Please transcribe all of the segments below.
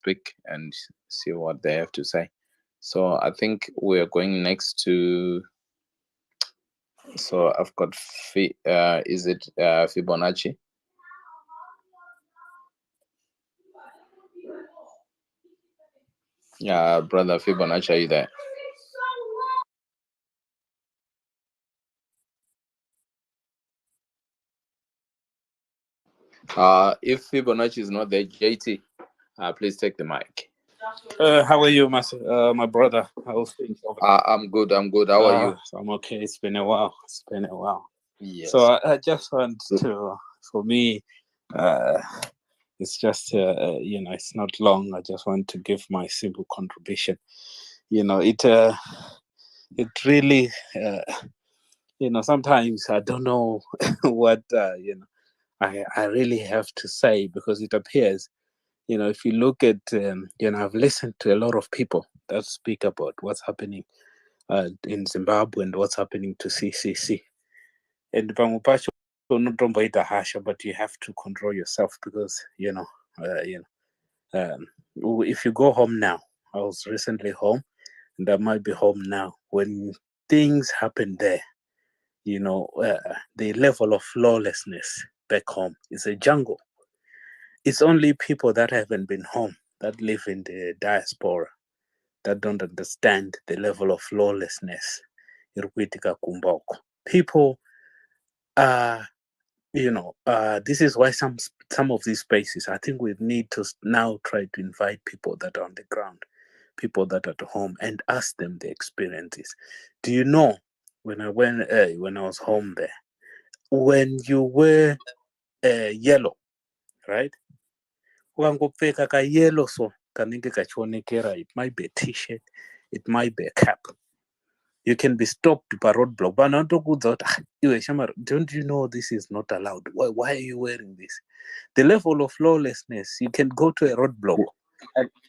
speak and see what they have to say. So I think we're going next to. So I've got is it Fibonacci? Yeah, brother Fibonacci, are you there? If Fibonacci is not there, JT, please take the mic. How are you, my brother? How's things over there? I'm good. How are you? I'm okay. It's been a while. Yes. So I just want to, for me, it's just it's not long. I just want to give my simple contribution. It really, sometimes I don't know what I really have to say, because it appears, if you look at, I've listened to a lot of people that speak about what's happening in Zimbabwe and what's happening to CCC. And but you have to control yourself, because if you go home now, I was recently home, and I might be home now. When things happen there, the level of lawlessness back home is a jungle. It's only people that haven't been home, that live in the diaspora, that don't understand the level of lawlessness. People this is why some of these spaces, I think we need to now try to invite people that are on the ground, people that are at home, and ask them the experiences. Do you know, when I was home there, when you wear yellow, right? Yellow, so it might be a t-shirt, it might be a cap. You can be stopped by roadblock. But not don't you know this is not allowed? Why are you wearing this? The level of lawlessness, you can go to a roadblock.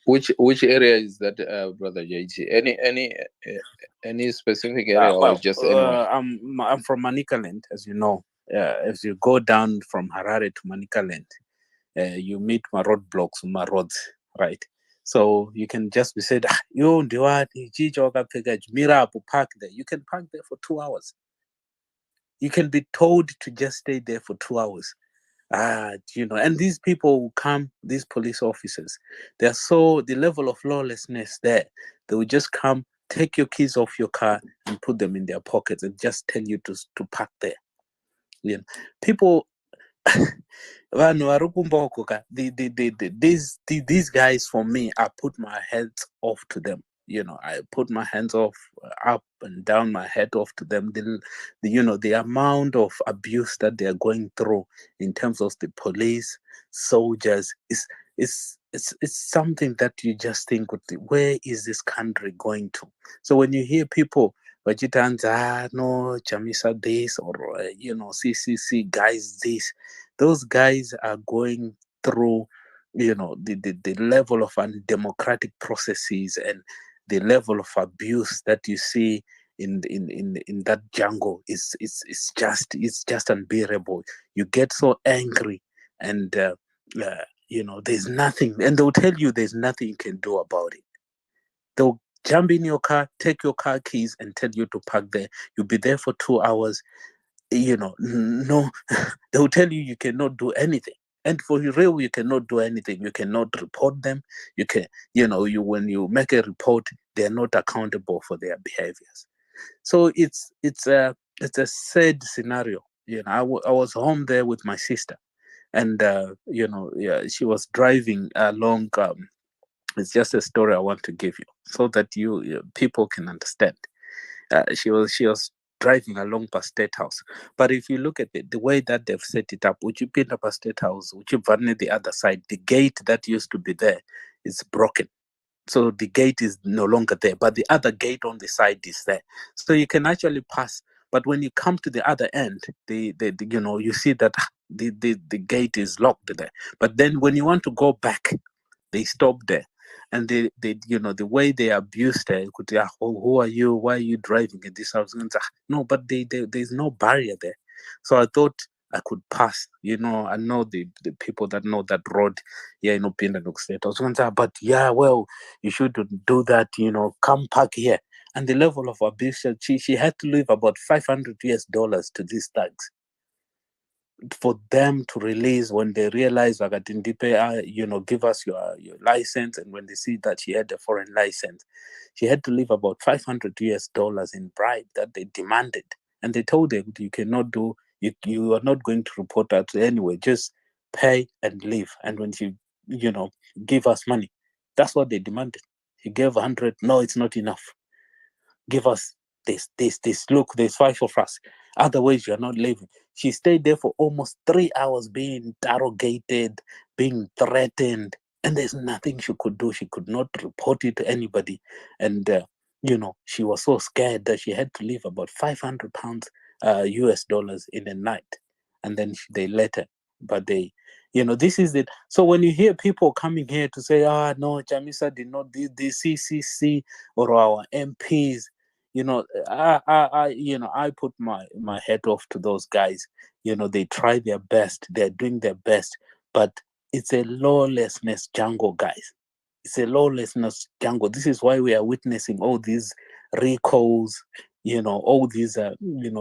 Which area is that, brother JT? Any specific area, or just anywhere? I'm from Manicaland, as you know. As you go down from Harare to Manicaland, you meet my roadblocks, my roads, right? So you can just be said, you park there. You can park there for 2 hours. You can be told to just stay there for 2 hours. And these people will come, these police officers, the level of lawlessness there, they will just come, take your keys off your car and put them in their pockets and just tell you to park there. People these guys, for me, I put my hands off to them. I put my hands off, up and down my head off to them. The amount of abuse that they are going through in terms of the police, soldiers, is something that you just think, where is this country going to? So when you hear people, no, Chamisa this, or CCC guys this, those guys are going through, the level of undemocratic processes and the level of abuse that you see in that jungle is just unbearable. You get so angry, and there's nothing, and they'll tell you there's nothing you can do about it. They'll jump in your car, take your car keys, and tell you to park there. You'll be there for 2 hours. No, they'll tell you cannot do anything. And for real, you cannot do anything. You cannot report them. You can, when you make a report, they're not accountable for their behaviors. So it's a sad scenario. I was home there with my sister, and she was driving along. It's just a story I want to give you so that people can understand. She was driving along past State House. But if you look at the way that they've set it up, would you pin up a State House, would you run the other side? The gate that used to be there is broken. So the gate is no longer there, but the other gate on the side is there. So you can actually pass. But when you come to the other end, you see that the gate is locked there. But then when you want to go back, they stop there. And the way they abused her, who are you? Why are you driving in this house? No, but there's no barrier there. So I thought I could pass. I know the people that know that road here in Upinda State. I was going to say, but yeah, well, you shouldn't do that, come park here. And the level of abuse, she had to leave about $500 to these thugs for them to release when they realize Wagatindipe, give us your license. And when they see that she had a foreign license, she had to leave about $500 in bribe that they demanded. And they told them, you cannot do, you are not going to report that anyway, just pay and leave. And when she, give us money, that's what they demanded. He gave 100. No, it's not enough. Give us this. Look, there's 5 of us. Otherwise, you're not leaving. She stayed there for almost 3 hours being interrogated, being threatened, and there's nothing she could do. She could not report it to anybody. And, she was so scared that she had to leave about £500 US dollars in a night. And then they let her. But this is it. So when you hear people coming here to say, no, Chamisa did not do the CCC or our MPs, I put my head off to those guys. They try their best. They're doing their best, but it's a lawlessness jungle, guys. It's a lawlessness jungle. This is why we are witnessing all these recalls, all these,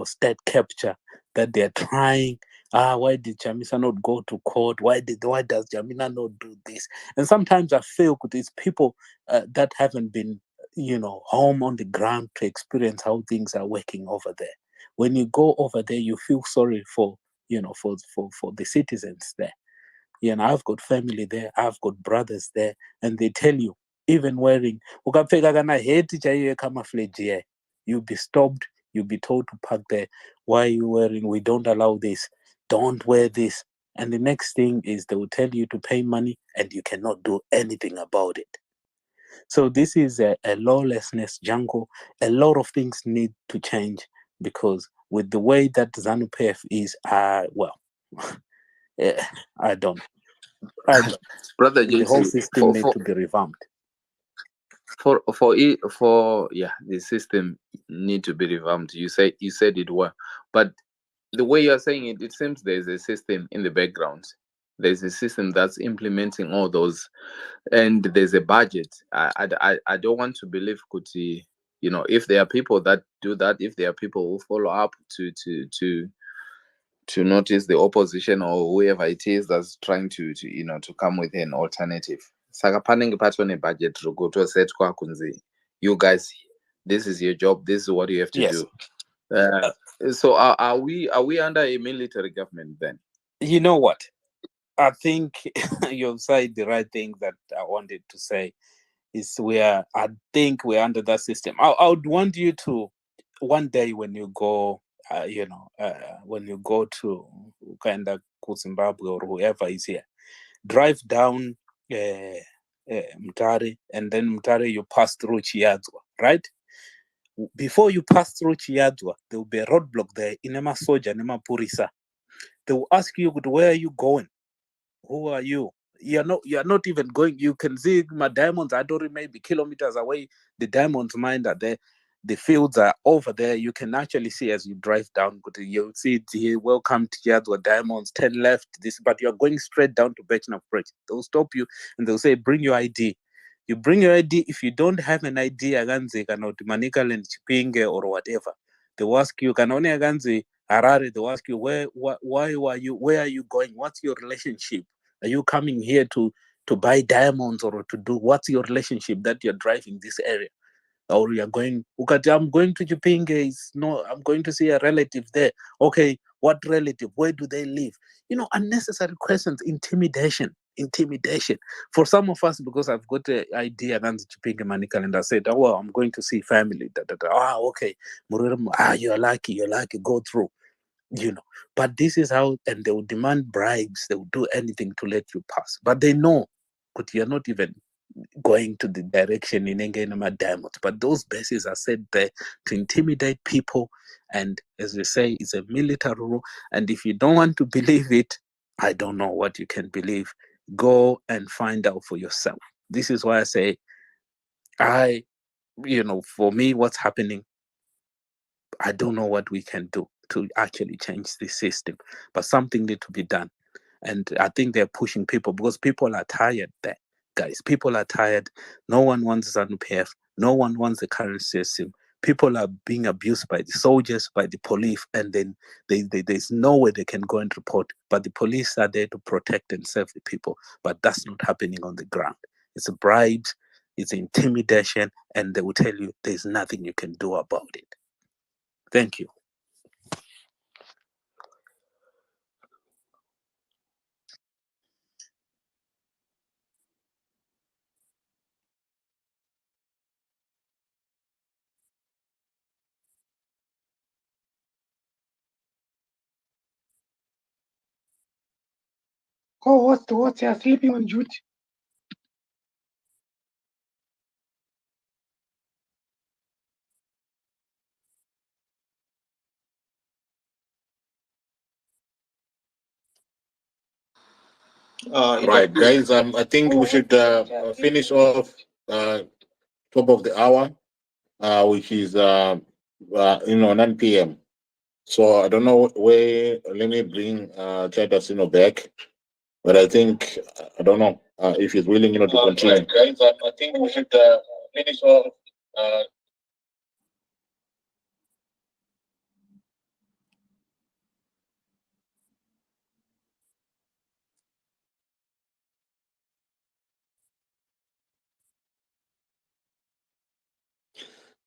state capture that they're trying. Why did Chamisa not go to court? Why does Jamina not do this? And sometimes I feel with these people that haven't been home on the ground to experience how things are working over there. When you go over there, you feel sorry for the citizens there. I've got family there, I've got brothers there, and they tell you, even wearing camouflage here, you'll be stopped, you'll be told to park there. Why are you wearing? We don't allow this. Don't wear this. And the next thing is they will tell you to pay money and you cannot do anything about it. So this is a lawlessness jungle. A lot of things need to change because with the way that ZANU-PF is, I don't. Brother The whole JC, system needs to be revamped. The system need to be revamped. You said it well, but the way you're saying it, it seems there's a system in the background. There's a system that's implementing all those, and there's a budget. I don't want to believe Kuti. If there are people that do that, if there are people who follow up to notice the opposition or whoever it is that's trying to come with an alternative. Saka panenge patone budget to set kwa kunzi. You guys, this is your job. This is what you have to do. So are we under a military government then? You know what? I think you've said the right thing that I wanted to say. I think we're under that system. I would want you to one day when you go, when you go to kind of Zimbabwe or whoever is here, drive down Mutare, and then Mutare you pass through Chiadzwa, right? Before you pass through Chiadzwa, there will be a roadblock there in Ema Soja, Nema Purisa. They will ask you, where are you going? Who are you? You're not even going. You can see my diamonds. I don't maybe kilometers away. The diamonds mine are there. The fields are over there. You can actually see as you drive down. You'll see it here. Welcome to Yadwa Diamonds. 10 left. But you're going straight down to Betchna Bridge. They'll stop you and they'll say, bring your ID. You bring your ID. If you don't have an ID, Aganze cannot Manika and Chipinge or whatever. They'll ask you, can only Aganze Harare. They'll ask you, why are you? Where are you going? What's your relationship? Are you coming here to buy diamonds or to do? What's your relationship that you're driving this area? Or you're going, I'm going to Chipinge. I'm going to see a relative there. Okay, what relative? Where do they live? Unnecessary questions, intimidation. For some of us, because I've got an idea against Chipinge Manikal, and I said, I'm going to see family. Okay. You're lucky, go through. But this is how, and they will demand bribes, they will do anything to let you pass, but they know that you're not even going to the direction in Engenema Diamonds, but those bases are set there to intimidate people, and as they say, it's a military rule, and if you don't want to believe it, I don't know what you can believe. Go and find out for yourself. This is why I say, for me, what's happening, I don't know what we can do. to actually change the system. But something need to be done. And I think they're pushing people because people are tired there, guys. People are tired. No one wants ZANU-PF. No one wants the current system. People are being abused by the soldiers, by the police, and then there's nowhere they can go and report. But the police are there to protect and serve the people. But that's not happening on the ground. It's bribes, it's intimidation, and they will tell you there's nothing you can do about it. Thank you. Co-host, what's you're sleeping on duty? Right, guys. I think we should finish off top of the hour, which is 9 p.m. So I don't know where. Let me bring Titus back, but I think I don't know if he's willing to continue. Right, guys. I think we should finish off.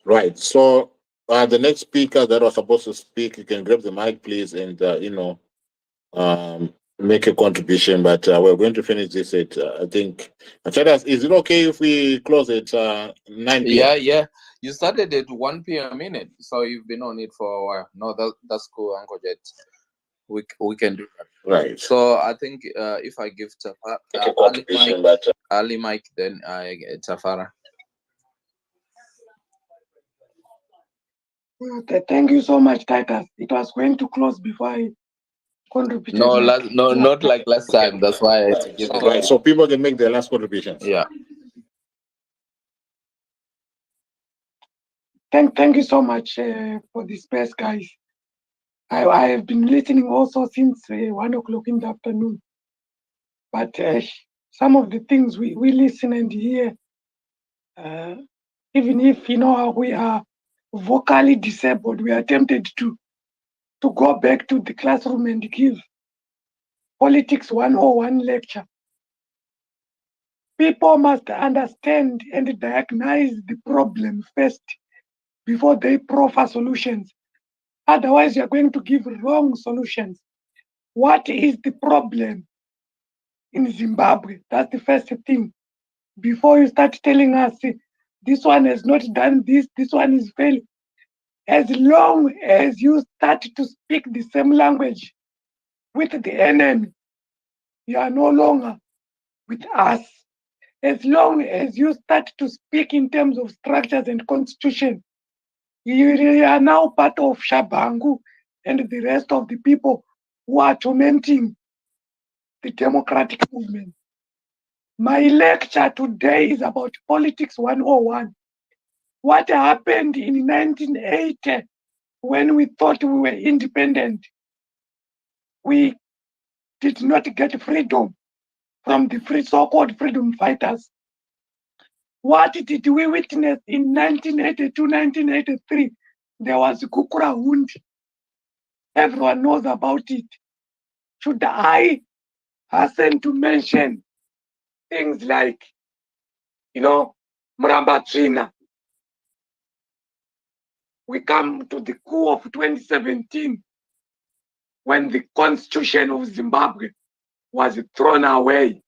Right. So the next speaker that was supposed to speak, you can grab the mic, please, and make a contribution. But we're going to finish this at I think. Chadas, is it okay if we close at 9 p.m.? Yeah. You started at 1 p.m. minute, so you've been on it for a while. No, that's cool, Uncle Jet. We can do that. Right. So I think if I give Ali Mike, then I get Tafara. Thank you so much, Titus. It was going to close before I contributed. No, not like last time. That's why I had to give it. Right, so people can make their last contributions. Yeah. Thank you so much for the space, guys. I have been listening also since 1 o'clock in the afternoon. But some of the things we listen and hear, even if we are vocally disabled, we are tempted to go back to the classroom and give politics 101 lecture. People must understand and diagnose the problem first before they proffer solutions. Otherwise, you're going to give wrong solutions. What is the problem in Zimbabwe? That's the first thing. Before you start telling us, this one has not done this one is failing. As long as you start to speak the same language with the enemy, you are no longer with us. As long as you start to speak in terms of structures and constitution, you are now part of Shabangu and the rest of the people who are tormenting the democratic movement. My lecture today is about politics 101. What happened in 1980 when we thought we were independent? We did not get freedom from the so-called freedom fighters. What did we witness in 1982, 1983? There was Kukura Hundi. Everyone knows about it. Should I hasten to mention things like, Muramba Trina? We come to the coup of 2017 when the constitution of Zimbabwe was thrown away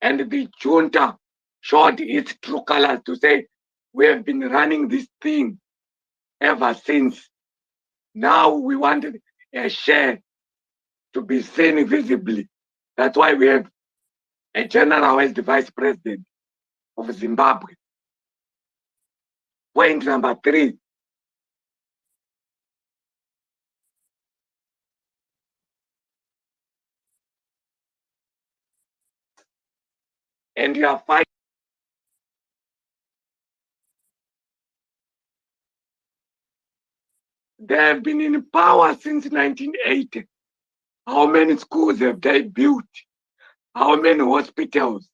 and the junta showed its true colors to say, we have been running this thing ever since. Now we wanted a share to be seen visibly. That's why we have a general as the vice president of Zimbabwe. Point number 3. And you are fighting. They have been in power since 1980. How many schools have they built? How many hospitals?